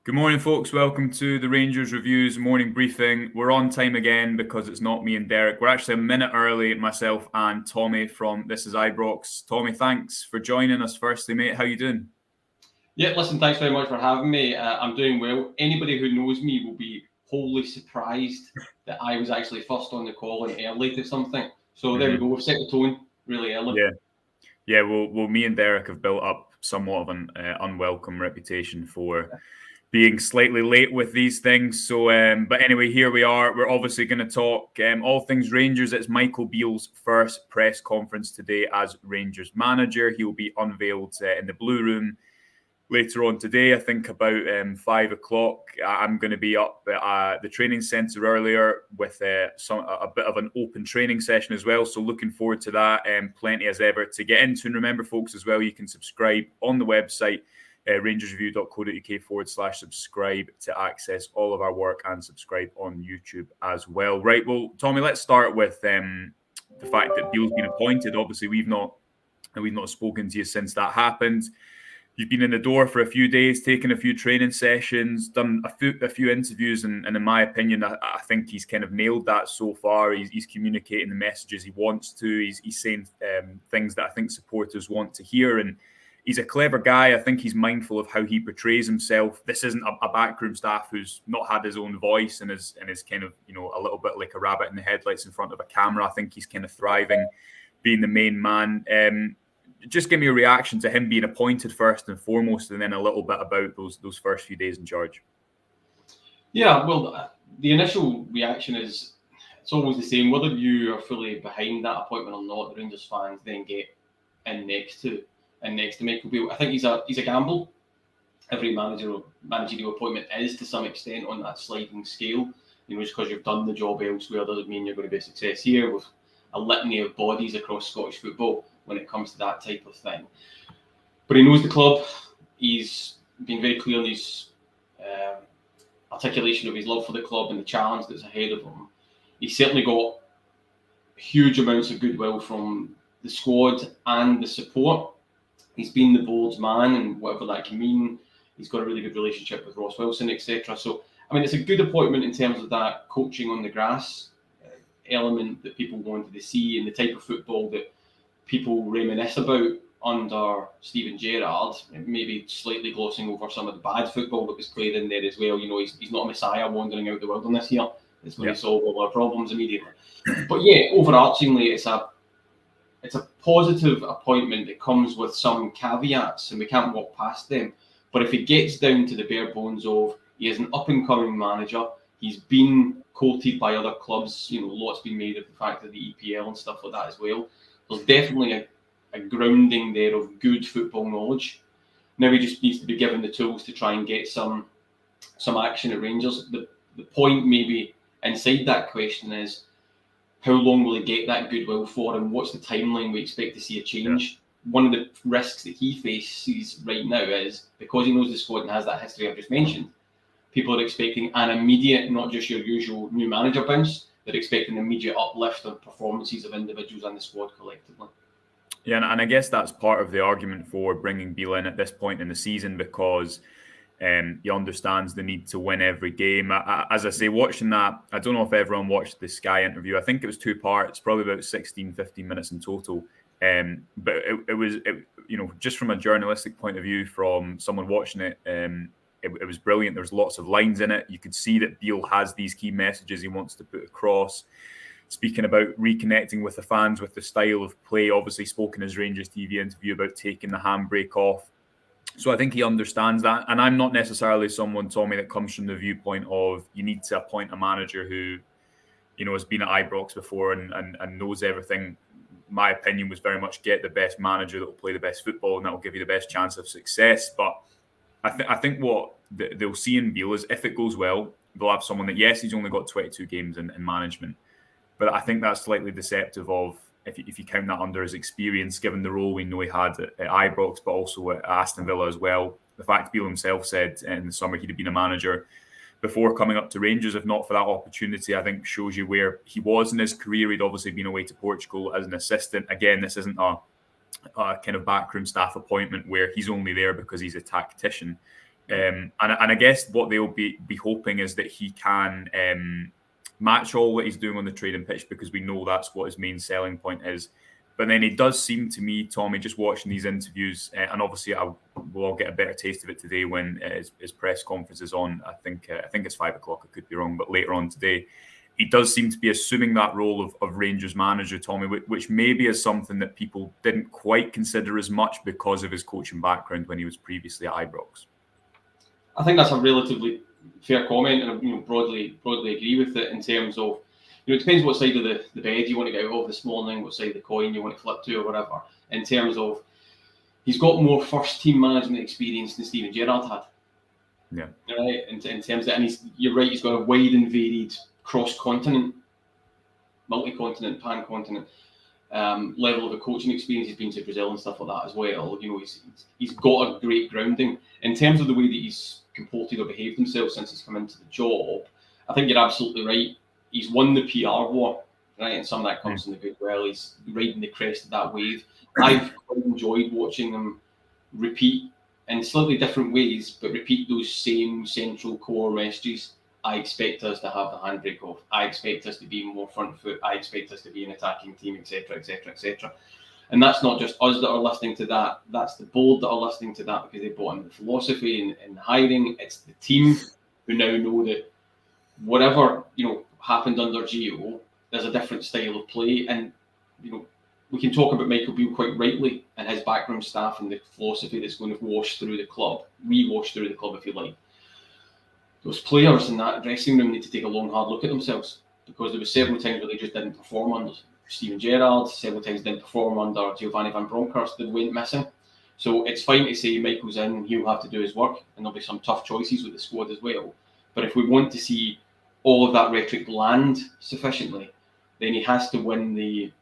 Good morning, folks. Welcome to the Rangers Reviews morning briefing. We're on time again because it's not me and Derek. We're actually a minute early, myself and Tommy from This is Ibrox. Tommy, thanks for joining us firstly, mate. How you doing? Yeah, listen, thanks very much for having me. I'm doing well. Anybody who knows me will be wholly surprised that I was actually first on the call and early to something. So there we go. We've set the tone really early. Yeah. Well, me and Derek have built up somewhat of an unwelcome reputation for being slightly late with these things. So, but anyway, here we are. We're obviously going to talk all things Rangers. It's Michael Beale's first press conference today as Rangers manager. He will be unveiled in the Blue Room later on today. I think about 5 o'clock. I'm going to be up at the training centre earlier with a bit of an open training session as well. So looking forward to that. Plenty as ever to get into. And remember, folks, as well, you can subscribe on the website, rangersreview.co.uk/subscribe to access all of our work and subscribe on YouTube as well. Right. Well, Tommy, let's start with the fact that Beale's been appointed. Obviously, we've not spoken to you since that happened. You've been in the door for a few days, taken a few training sessions, done a few interviews, and in my opinion, I think he's kind of nailed that so far. He's communicating the messages he wants to. He's saying things that I think supporters want to hear, and he's a clever guy. I think he's mindful of how he portrays himself. This isn't a backroom staff who's not had his own voice and is kind of, a little bit like a rabbit in the headlights in front of a camera. I think he's kind of thriving being the main man. Just give me a reaction to him being appointed first and foremost, and then a little bit about those first few days in charge. Yeah, well, the initial reaction is it's always the same. Whether you are fully behind that appointment or not, the Rangers fans then get in next to Michael Beale. I think he's a gamble. Every managerial appointment is to some extent on that sliding scale. Just because you've done the job elsewhere doesn't mean you're going to be a success here. With a litany of bodies across Scottish football when it comes to that type of thing. But he knows the club. He's been very clear in his articulation of his love for the club and the challenge that's ahead of him. He's certainly got huge amounts of goodwill from the squad and the support. He's been the board's man, and whatever that can mean. He's got a really good relationship with Ross Wilson, etc. So, it's a good appointment in terms of that coaching on the grass element that people wanted to see and the type of football that people reminisce about under Steven Gerrard, maybe slightly glossing over some of the bad football that was played in there as well. He's not a messiah wandering out the wilderness here. It's going to solve all our problems immediately. But yeah, overarchingly, it's a positive appointment that comes with some caveats, and we can't walk past them. But if it gets down to the bare bones of he is an up-and-coming manager, he's been quoted by other clubs. Lots been made of the fact of the EPL and stuff like that as well. There's definitely a grounding there of good football knowledge. Now he just needs to be given the tools to try and get some action at Rangers. The point maybe inside that question is, how long will he get that goodwill for, and what's the timeline we expect to see a change? Yeah. One of the risks that he faces right now is, because he knows the squad and has that history I've just mentioned, people are expecting an immediate, not just your usual new manager bounce. They're expecting an immediate uplift on performances of individuals and the squad collectively. Yeah, and I guess that's part of the argument for bringing Beale in at this point in the season, because he understands the need to win every game. As I say, watching that, I don't know if everyone watched the Sky interview. I think it was 2 parts, probably about 16, 15 minutes in total. But it was, just from a journalistic point of view, from someone watching it, it was brilliant. There was lots of lines in it. You could see that Beale has these key messages he wants to put across. Speaking about reconnecting with the fans, with the style of play, obviously spoke in his Rangers TV interview about taking the handbrake off. So I think he understands that. And I'm not necessarily someone, Tommy, that comes from the viewpoint of you need to appoint a manager who, has been at Ibrox before and knows everything. My opinion was very much get the best manager that will play the best football, and that will give you the best chance of success. But I think what they'll see in Beale is, if it goes well, they'll have someone that, yes, he's only got 22 games in management. But I think that's slightly deceptive of, if you count that under his experience, given the role we know he had at Ibrox, but also at Aston Villa as well. The fact Beale himself said in the summer he'd have been a manager before coming up to Rangers, if not for that opportunity, I think shows you where he was in his career. He'd obviously been away to Portugal as an assistant. Again, this isn't a kind of backroom staff appointment where he's only there because he's a tactician. And I guess what they'll be hoping is that he can match all that he's doing on the training pitch, because we know that's what his main selling point is. But then it does seem to me, Tommy, just watching these interviews, and obviously we'll all get a better taste of it today when his press conference is on. I think it's 5 o'clock. I could be wrong, but later on today, he does seem to be assuming that role of Rangers manager, Tommy, which maybe is something that people didn't quite consider as much because of his coaching background when he was previously at Ibrox. I think that's a relatively fair comment, and broadly agree with it in terms of, it depends what side of the bed you want to get out of this morning, what side of the coin you want to flip to or whatever. In terms of, he's got more first team management experience than Steven Gerrard had. Yeah. Right. In terms of, and you're right, he's got a wide and varied cross-continent, multi-continent, pan-continent level of a coaching experience. He's been to Brazil and stuff like that as well. He's got a great grounding in terms of the way that he's comported or behaved himself since he's come into the job. I think you're absolutely right. He's won the PR war, right? And some of that comes from the goodwill. He's riding the crest of that wave. I've quite enjoyed watching him repeat in slightly different ways, but repeat those same central core messages. I expect us to have the handbrake off. I expect us to be more front foot. I expect us to be an attacking team, etc., etc., etc. And that's not just us that are listening to that. That's the board that are listening to that because they bought into the philosophy and the hiring. It's the team who now know that whatever happened under Gio, there's a different style of play. And we can talk about Michael Beale quite rightly and his backroom staff and the philosophy that's going to wash through the club, re-wash through the club, if you like. Those players in that dressing room need to take a long, hard look at themselves, because there were several times where they just didn't perform under Steven Gerrard, several times didn't perform under Giovanni van Bronckhorst, that went missing. So it's fine to say Michael's in, he'll have to do his work, and there'll be some tough choices with the squad as well. But if we want to see all of that rhetoric land sufficiently, then he has to win the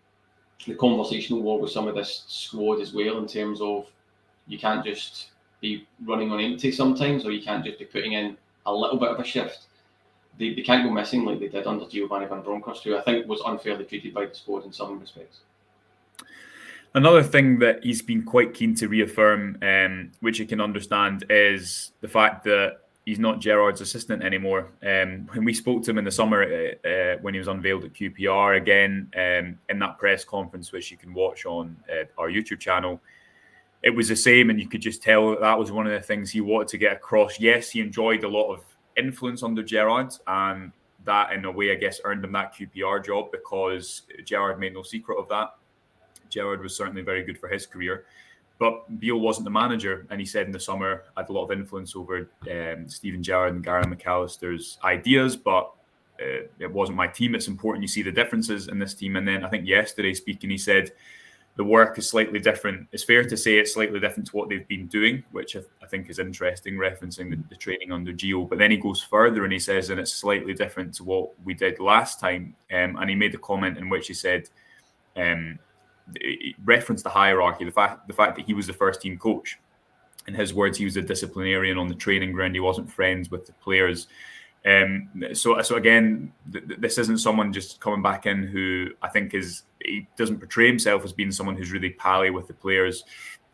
conversational war with some of this squad as well, in terms of you can't just be running on empty sometimes, or you can't just be putting in a little bit of a shift. They can't go missing like they did under Giovanni van Bronckhorst, who I think was unfairly treated by the squad in some respects. Another thing that he's been quite keen to reaffirm, which you can understand, is the fact that he's not Gerrard's assistant anymore. When we spoke to him in the summer, when he was unveiled at QPR again, in that press conference, which you can watch on our YouTube channel, it was the same, and you could just tell that was one of the things he wanted to get across. Yes, he enjoyed a lot of influence under Gerrard, and that, in a way, I guess, earned him that QPR job, because Gerrard made no secret of that. Gerrard was certainly very good for his career, but Beale wasn't the manager, and he said in the summer, I had a lot of influence over Steven Gerrard and Gary McAllister's ideas, but it wasn't my team. It's important you see the differences in this team. And then I think yesterday speaking, he said the work is slightly different. It's fair to say it's slightly different to what they've been doing, which I think is interesting, referencing the training under Gio. But then he goes further and he says, and it's slightly different to what we did last time. And he made a comment in which he said, he referenced the hierarchy, the fact that he was the first team coach. In his words, he was a disciplinarian on the training ground. He wasn't friends with the players. So again, this isn't someone just coming back in who I think he doesn't portray himself as being someone who's really pally with the players.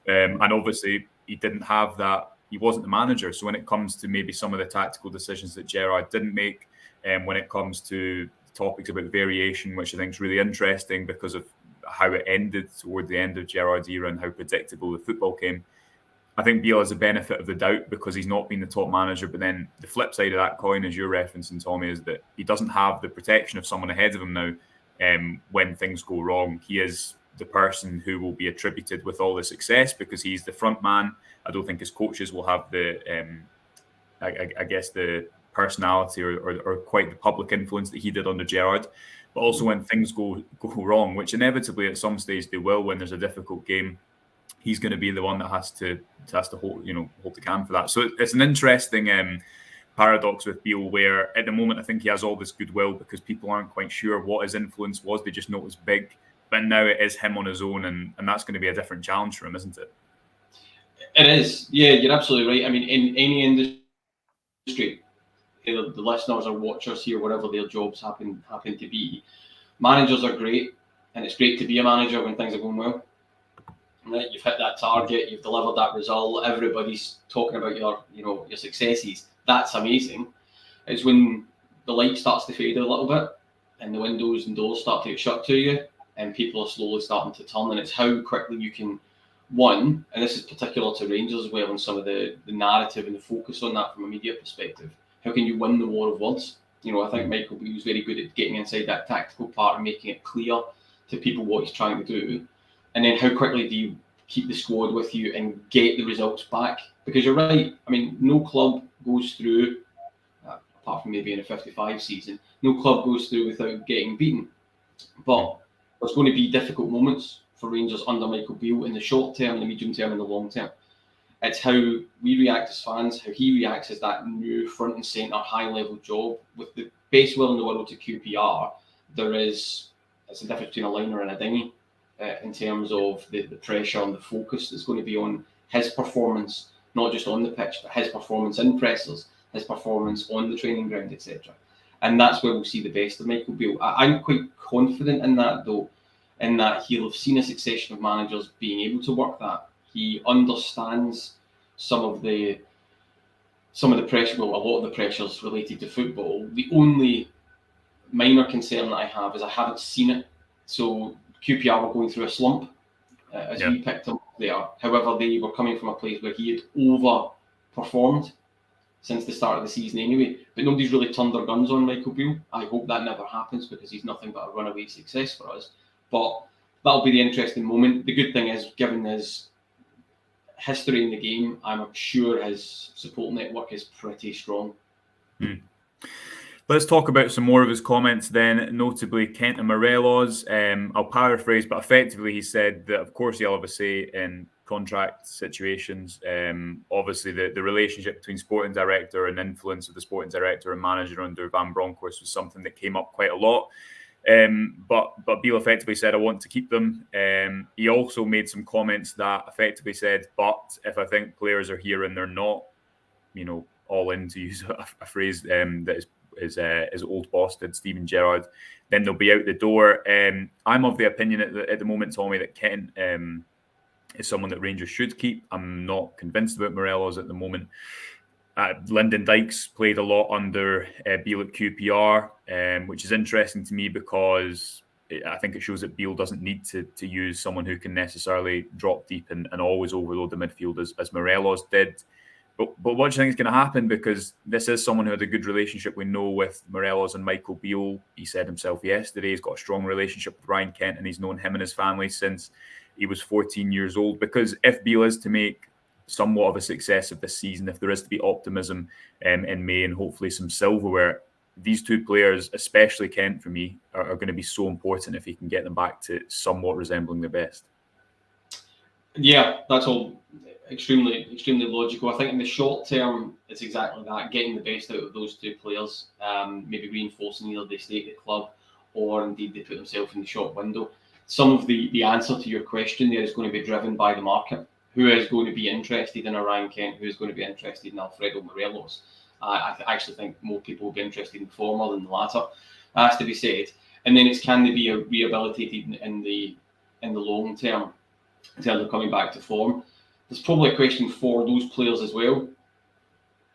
And obviously he didn't have that. He wasn't the manager. So when it comes to maybe some of the tactical decisions that Gerrard didn't make, when it comes to topics about variation, which I think is really interesting because of how it ended toward the end of Gerrard's era and how predictable the football came, I think Beale has the benefit of the doubt because he's not been the top manager. But then the flip side of that coin, as you're referencing, Tommy, is that he doesn't have the protection of someone ahead of him now. When things go wrong, he is the person who will be attributed with all the success because he's the front man. I don't think his coaches will have the, I guess, the personality or quite the public influence that he did under Gerrard. But also when things go wrong, which inevitably at some stage they will when there's a difficult game, he's going to be the one that has to hold the can for that. So it's an interesting paradox with Beale, where at the moment I think he has all this goodwill because people aren't quite sure what his influence was. They just know it was big, but now it is him on his own, and that's going to be a different challenge for him, isn't it? It is. Yeah, you're absolutely right. I mean, in any industry, the listeners or watchers here, whatever their jobs happen to be, managers are great, and it's great to be a manager when things are going well. right? You've hit that target, you've delivered that result, everybody's talking about your successes. That's amazing. It's when the light starts to fade a little bit and the windows and doors start to get shut to you and people are slowly starting to turn, and it's how quickly you can, one, and this is particular to Rangers as well, and some of the narrative and the focus on that from a media perspective, how can you win the war of words? I think Michael Beale was very good at getting inside that tactical part and making it clear to people what he's trying to do. And then how quickly do you keep the squad with you and get the results back? Because you're right, I mean, no club goes through, apart from maybe in a 55 season, no club goes through without getting beaten. But there's going to be difficult moments for Rangers under Michael Beale in the short term, the medium term, and the long term. It's how we react as fans, how he reacts as that new front and centre high-level job. With the best will in the world to QPR, it's a difference between a liner and a dinghy in terms of the pressure and the focus that's going to be on his performance, not just on the pitch, but his performance in pressers, his performance on the training ground, etc. And that's where we'll see the best of Michael Beale. I'm quite confident in that, though, in that he'll have seen a succession of managers being able to work that. He understands some of the pressure, well, a lot of the pressures related to football. The only minor concern that I have is I haven't seen it. So QPR were going through a slump as we picked them up there. However, they were coming from a place where he had overperformed since the start of the season anyway. But nobody's really turned their guns on Michael Beale. I hope that never happens because he's nothing but a runaway success for us. But that'll be the interesting moment. The good thing is, given his history in the game, I'm sure his support network is pretty strong. Let's talk about some more of his comments then, notably Kent and Morelos. I'll paraphrase, but effectively he said that, of course, he'll have a say in contract situations. Obviously, the relationship between sporting director and influence of the sporting director and manager under Van Bronckhorst was something that came up quite a lot. But Beale effectively said, I want to keep them. He also made some comments that effectively said, but if I think players are here and they're not, all in, to use a phrase that his old boss did, Steven Gerrard, then they'll be out the door. I'm of the opinion at the moment, Tommy, that Kent is someone that Rangers should keep. I'm not convinced about Morelos at the moment. Lyndon Dykes played a lot under Beale at QPR, which is interesting to me because I think it shows that Beale doesn't need to use someone who can necessarily drop deep and always overload the midfield as Morelos did. But what do you think is going to happen? Because this is someone who had a good relationship, we know, with Morelos and Michael Beale. He said himself yesterday he's got a strong relationship with Ryan Kent and he's known him and his family since he was 14 years old. Because if Beale is to make somewhat of a success of this season, if there is to be optimism in May and hopefully some silverware, these two players, especially Kent for me, are going to be so important if he can get them back to somewhat resembling their best. Yeah, that's all extremely logical. I think in the short term, it's exactly that, getting the best out of those two players, maybe reinforcing either they stay at the club or indeed they put themselves in the shop window. Some of the answer to your question there is going to be driven by the market. Who is going to be interested in Ryan Kent? Who is going to be interested in Alfredo Morelos? I actually think more people will be interested in the former than the latter. That has to be said. And then it's, can they be rehabilitated in the long term in terms of coming back to form? There's probably a question for those players as well,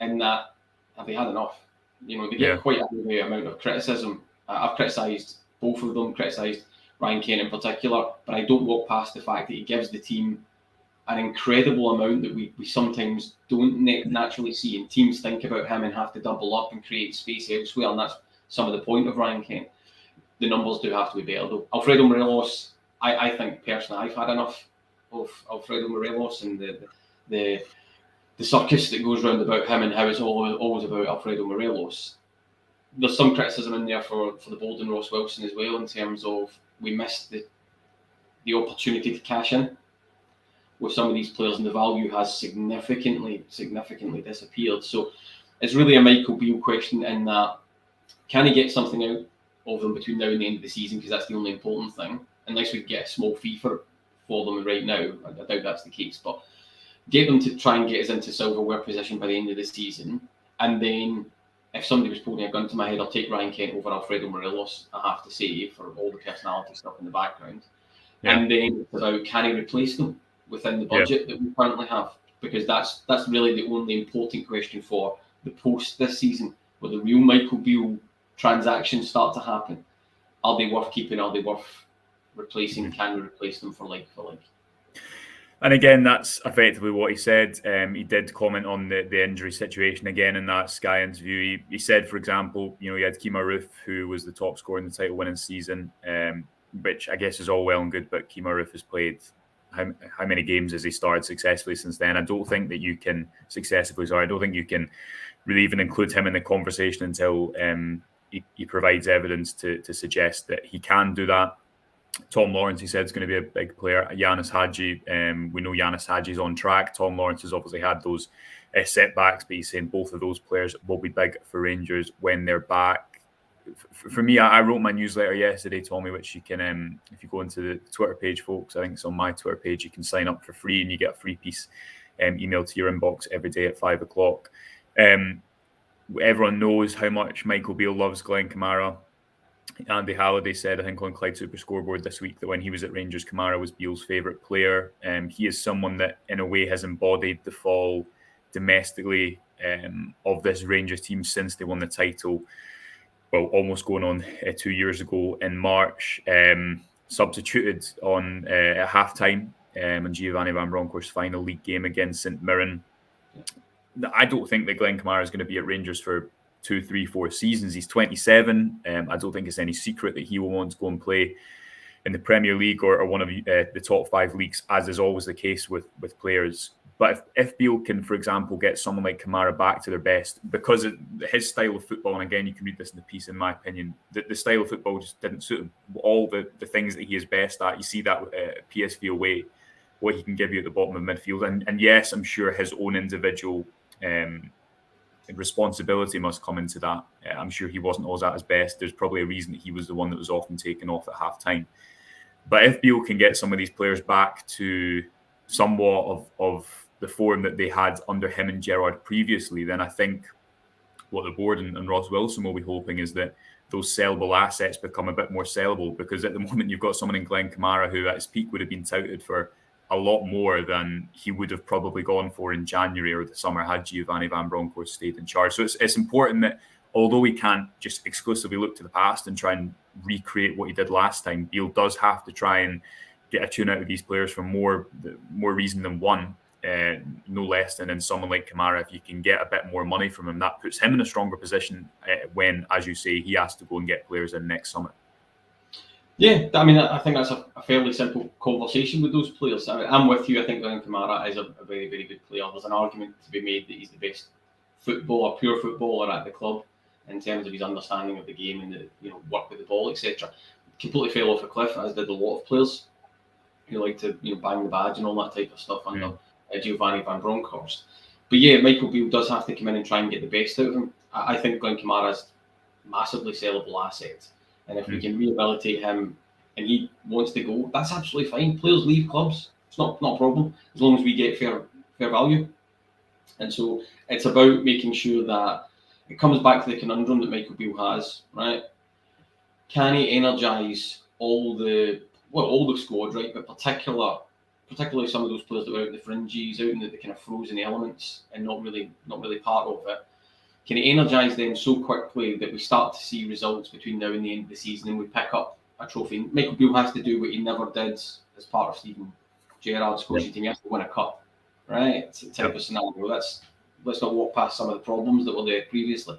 in that, have they had enough? They get quite a big amount of criticism. I've criticised both of them, criticised Ryan Kent in particular, but I don't walk past the fact that he gives the team an incredible amount that we sometimes don't naturally see, and teams think about him and have to double up and create space elsewhere, and that's some of the point of Ryan Kent. The numbers do have to be better though. Alfredo Morelos, I think personally I've had enough of Alfredo Morelos and the circus that goes round about him and how it's always about Alfredo Morelos. There's some criticism in there for the bold and Ross Wilson as well, in terms of we missed the opportunity to cash in with some of these players, and the value has significantly disappeared. So it's really a Michael Beale question in that, can he get something out of them between now and the end of the season, because that's the only important thing, unless we get a small fee for them right now. I doubt that's the case, but get them to try and get us into silverware position by the end of the season, and then if somebody was pulling a gun to my head, I'll take Ryan Kent over Alfredo Morelos, I have to say, for all the personality stuff in the background. And then it's about, can he replace them? within the budget that we currently have? Because that's really the only important question for the post this season, where the real Michael Beale transactions start to happen. Are they worth keeping? Are they worth replacing? Can we replace them for like? And again, that's effectively what he said. He did comment on the injury situation again in that Sky interview. He said, for example, you had Kemar Roofe, who was the top scorer in the title-winning season, which I guess is all well and good, but Kemar Roofe has played how many games has he started successfully since then? I don't think you can really even include him in the conversation until he provides evidence to suggest that he can do that. Tom Lawrence, he said, is going to be a big player. Yanis Hadji, we know Yanis Hadji is on track. Tom Lawrence has obviously had those setbacks, but he's saying both of those players will be big for Rangers when they're back. For me, I wrote my newsletter yesterday, Tommy, which you can, if you go into the Twitter page, folks, I think it's on my Twitter page, you can sign up for free and you get a free piece emailed to your inbox every day at 5 o'clock. Everyone knows how much Michael Beale loves Glenn Kamara. Andy Halliday said, I think on Clyde Super Scoreboard this week, that when he was at Rangers, Kamara was Beale's favourite player. He is someone that, in a way, has embodied the fall domestically of this Rangers team since they won the title. Well, almost going on 2 years ago in March. Substituted on at halftime in Giovanni Van Bronckhorst's final league game against St Mirren. I don't think that Glenn Kamara is going to be at Rangers for 2, 3, 4 seasons. He's 27. I don't think it's any secret that he will want to go and play in the Premier League or one of the top 5 leagues, as is always the case with players. But if Beale can, for example, get someone like Kamara back to their best, because his style of football, and again, you can read this in the piece, in my opinion, the style of football just didn't suit him. All the things that he is best at, you see that with PSV away, what he can give you at the bottom of midfield. And yes, I'm sure his own individual responsibility must come into that. I'm sure he wasn't always at his best. There's probably a reason that he was the one that was often taken off at half-time. But if Beale can get some of these players back to somewhat of the form that they had under him and Gerrard previously, then I think what the board and Ross Wilson will be hoping is that those sellable assets become a bit more sellable, because at the moment you've got someone in Glenn Kamara who at his peak would have been touted for a lot more than he would have probably gone for in January or the summer had Giovanni Van Bronckhorst stayed in charge. So it's important that, although we can't just exclusively look to the past and try and recreate what he did last time, Beale does have to try and get a tune out of these players for more reason than one. No less than in someone like Kamara. If you can get a bit more money from him, that puts him in a stronger position when, as you say, he has to go and get players in next summer. Yeah, I mean, I think that's a fairly simple conversation with those players. I mean, I'm with you. I think Glenn Kamara is a very, very good player. There's an argument to be made that he's the best pure footballer at the club in terms of his understanding of the game and the work with the ball, etc. Completely fell off a cliff, as did a lot of players who like to bang the badge and all that type of stuff under Giovanni Van Bronckhorst. But yeah, Michael Beale does have to come in and try and get the best out of him. I think Glenn Kamara's massively sellable asset, and if we can rehabilitate him and he wants to go, that's absolutely fine. Players leave clubs; it's not a problem, as long as we get fair value. And so it's about making sure that it comes back to the conundrum that Michael Beale has, right? Can he energise all the squad, right? But particularly some of those players that were out in the fringes, out in the kind of frozen elements and not really part of it. Can he energise them so quickly that we start to see results between now and the end of the season and we pick up a trophy? Michael Beale has to do what he never did as part of Steven Gerrard's coaching team. He has to win a cup, right? It's a type of scenario. Let's not walk past some of the problems that were there previously.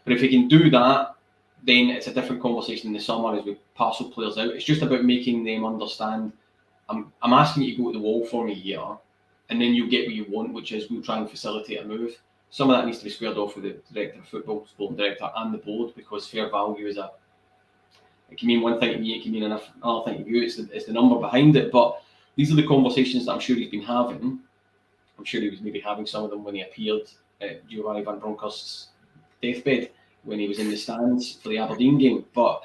But if he can do that, then it's a different conversation in the summer as we parcel players out. It's just about making them understand, I'm asking you to go to the wall for me here, and then you'll get what you want, which is we'll try and facilitate a move. Some of that needs to be squared off with the director of football, sporting director, and the board, because fair value it can mean one thing to me, it can mean another thing to you. It's the number behind it. But these are the conversations that I'm sure he's been having. I'm sure he was maybe having some of them when he appeared at Giovanni Van Bronckhorst's deathbed when he was in the stands for the Aberdeen game. But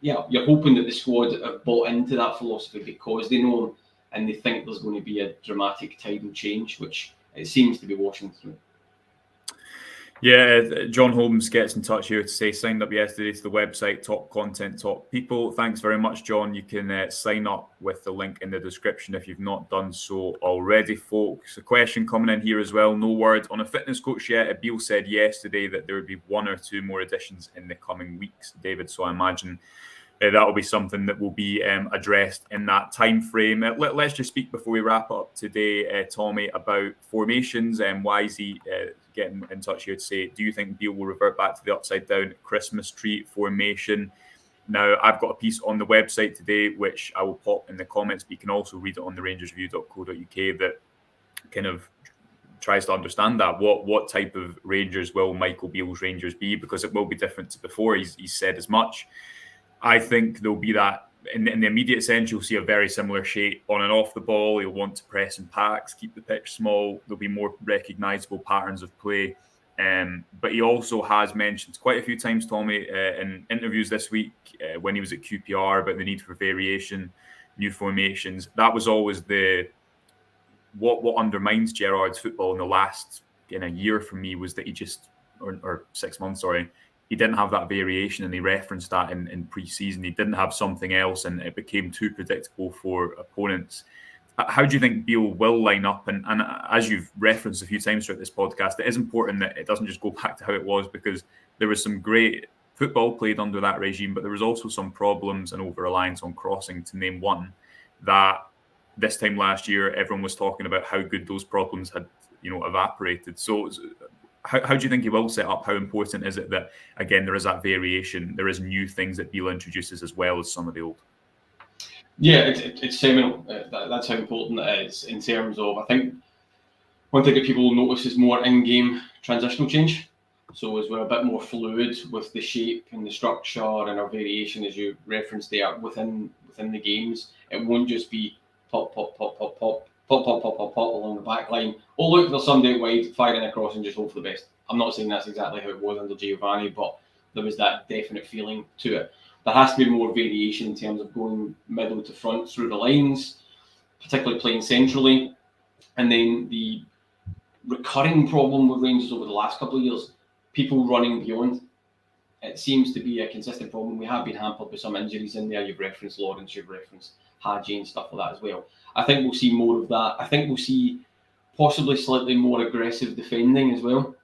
you're hoping that the squad have bought into that philosophy because they know him and they think there's going to be a dramatic tidal change, which it seems to be washing through. Yeah, John Holmes gets in touch here to say signed up yesterday to the website, top content, top people. Thanks very much, John. You can sign up with the link in the description if you've not done so already, folks. A question coming in here as well. No word on a fitness coach yet. Beale said yesterday that there would be 1 or 2 more additions in the coming weeks, David. So I imagine that will be something that will be addressed in that time frame. Let's just speak before we wrap up today, Tommy, about formations. Why is he getting in touch here to say, do you think Beale will revert back to the upside down Christmas tree formation? Now, I've got a piece on the website today, which I will pop in the comments, but you can also read it on the rangersreview.co.uk that kind of tries to understand that. What type of Rangers will Michael Beale's Rangers be? Because it will be different to before. He's said as much. I think there'll be that in the immediate sense. You'll see a very similar shape on and off the ball. He'll want to press in packs, keep the pitch small. There'll be more recognisable patterns of play. But he also has mentioned quite a few times, Tommy, in interviews this week when he was at QPR about the need for variation, new formations. That was always what undermines Gerrard's football in the last year for me was that he just or 6 months, sorry. He didn't have that variation, and he referenced that in pre-season. He didn't have something else, and it became too predictable for opponents. How do you think Beale will line up? And as you've referenced a few times throughout this podcast, it is important that it doesn't just go back to how it was, because there was some great football played under that regime, but there was also some problems and over-reliance on crossing, to name one, that this time last year, everyone was talking about how good those problems had evaporated. So how do you think he will set up? How important is it that, again, there is that variation, there is new things that Beale introduces as well as some of the old? Yeah, it's seminal. That's how important it is in terms of, I think, one thing that people will notice is more in-game transitional change. So as we're a bit more fluid with the shape and the structure and our variation, as you referenced there, within the games, it won't just be pop, pop, pop, pop, pop, pop, pop, pop, pop, pop along the back line. Oh, look, there's somebody out wide, firing across and just hope for the best. I'm not saying that's exactly how it was under Giovanni, but there was that definite feeling to it. There has to be more variation in terms of going middle to front through the lines, particularly playing centrally. And then the recurring problem with Rangers over the last couple of years, people running beyond. It seems to be a consistent problem. We have been hampered with some injuries in there. You've referenced Lawrence, you've referenced Hadji and stuff like that as well. I think we'll see more of that. I think we'll see possibly slightly more aggressive defending as well.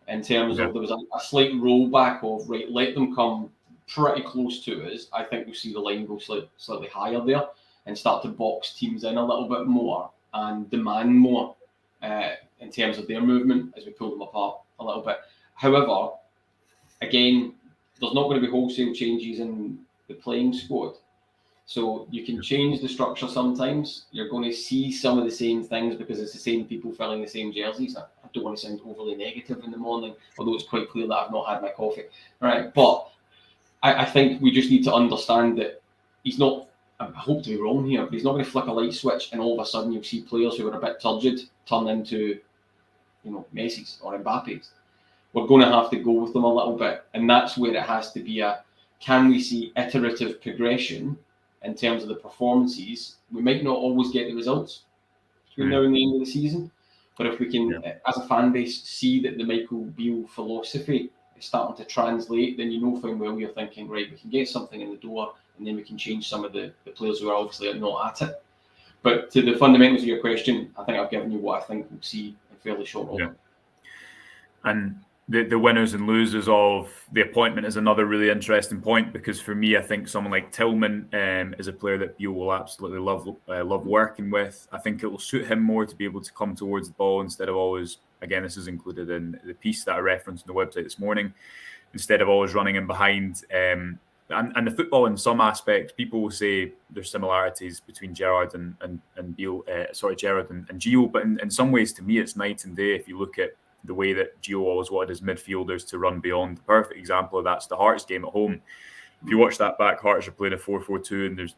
In terms of, there was a slight rollback of, right, let them come pretty close to us. I think we'll see the line go slightly higher there and start to box teams in a little bit more and demand more in terms of their movement as we pull them apart a little bit. However, again, there's not going to be wholesale changes in the playing squad. So you can change the structure sometimes. You're going to see some of the same things because it's the same people filling the same jerseys. I don't want to sound overly negative in the morning, although it's quite clear that I've not had my coffee. Right, but I think we just need to understand that he's not, I hope to be wrong here, but he's not going to flick a light switch and all of a sudden you'll see players who are a bit turgid turn into, Messi's or Mbappe's. We're going to have to go with them a little bit. And that's where it has to be can we see iterative progression in terms of the performances? We might not always get the results between now and the end of the season. But if we can, as a fan base, see that the Michael Beale philosophy is starting to translate, then fine well you're thinking, right, we can get something in the door and then we can change some of the players who are obviously not at it. But to the fundamentals of your question, I think I've given you what I think we'll see in fairly short order. Yeah. And the winners and losers of the appointment is another really interesting point, because for me, I think someone like Tillman is a player that Beale will absolutely love working with. I think it will suit him more to be able to come towards the ball instead of always, again, this is included in the piece that I referenced on the website this morning, instead of always running in behind. And the football in some aspects, people will say there's similarities between Gerrard and Beale, Gerrard and Gio, but in some ways, to me, it's night and day. If you look at the way that Gio always wanted his midfielders to run beyond. The perfect example of that's the Hearts game at home. If you watch that back, Hearts are playing a 4-4-2 and there's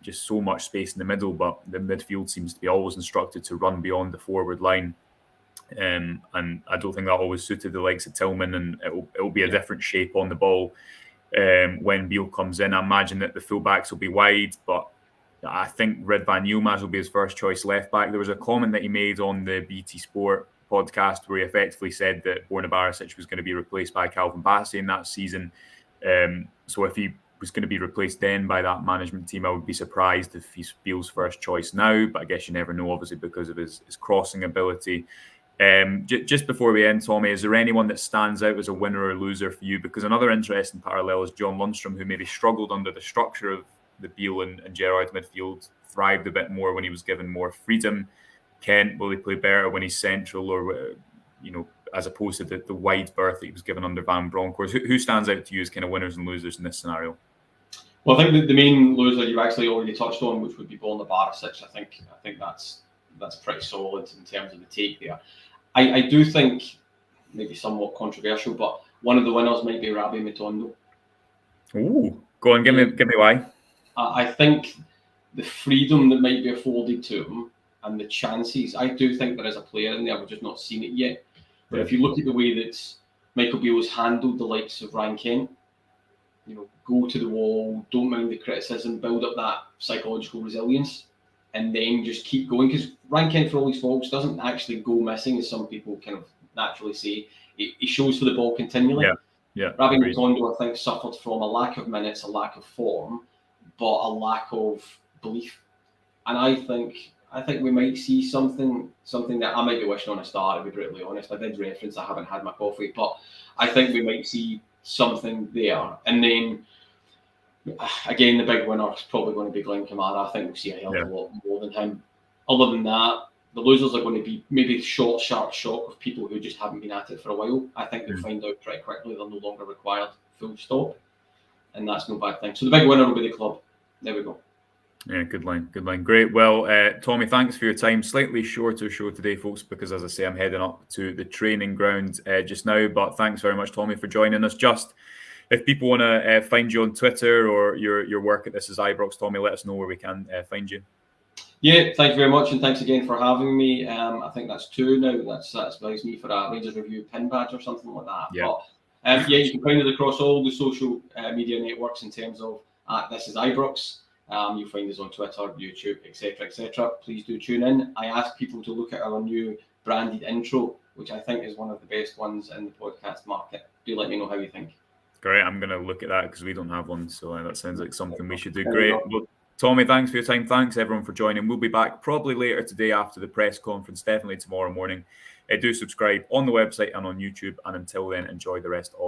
just so much space in the middle, but the midfield seems to be always instructed to run beyond the forward line. And I don't think that always suited the likes of Tillman, and it'll be a different shape on the ball when Beale comes in. I imagine that the fullbacks will be wide, but I think Ridvan Yilmaz will be his first choice left back. There was a comment that he made on the BT Sport podcast where he effectively said that Borna Barisic was going to be replaced by Calvin Bassey in that season. So if he was going to be replaced then by that management team, I would be surprised if he's Beale's first choice now. But I guess you never know, obviously, because of his crossing ability. Just before we end, Tommy, is there anyone that stands out as a winner or loser for you? Because another interesting parallel is John Lundstrom, who maybe struggled under the structure of the Beale and Gerrard midfield, thrived a bit more when he was given more freedom. Kent, will he play better when he's central, or as opposed to the wide berth that he was given under Van Bronckhorst? Who stands out to you as kind of winners and losers in this scenario? Well, I think the main loser you actually already touched on, which would be Borna Barisic. I think that's pretty solid in terms of the take there. I do think, maybe somewhat controversial, but one of the winners might be Rabbi Matondo. Ooh, go on, give me why. I think the freedom that might be afforded to him and the chances, I do think there is a player in there, we've just not seen it yet. But if you look at the way that Michael Beale has handled the likes of Ryan Kent, go to the wall, don't mind the criticism, build up that psychological resilience, and then just keep going. Because Ryan Kent, for all his faults, doesn't actually go missing, as some people kind of naturally say. He shows for the ball continually. Yeah. Rabbi Matondo, I think, suffered from a lack of minutes, a lack of form, but a lack of belief. And I think we might see something that I might be wishing on a star, to be brutally honest. I did reference I haven't had my coffee, but I think we might see something there. And then, again, the big winner is probably going to be Glenn Kamara. I think we'll see a hell of a lot more than him. Other than that, the losers are going to be maybe short, sharp shock of people who just haven't been at it for a while. I think they'll find out pretty quickly they're no longer required, full stop. And that's no bad thing. So the big winner will be the club. There we go. Yeah, good line. Great. Well, Tommy, thanks for your time. Slightly shorter show today, folks, because as I say, I'm heading up to the training ground just now. But thanks very much, Tommy, for joining us. Just if people want to find you on Twitter or your work at This Is Ibrox, Tommy, let us know where we can find you. Yeah, thank you very much, and thanks again for having me. I think that's 2 now. That satisfies me for a Rangers Review pin badge or something like that. Yeah. But you can find it across all the social media networks in terms of This Is Ibrox. You'll find us on Twitter, YouTube, etc. Please do tune in. I ask people to look at our new branded intro, which I think is one of the best ones in the podcast market. Do let me know how you think. Great. I'm going to look at that because we don't have one. So that sounds like something we should do. Great. Well, Tommy, thanks for your time. Thanks, everyone, for joining. We'll be back probably later today after the press conference, definitely tomorrow morning. Do subscribe on the website and on YouTube. And until then, enjoy the rest of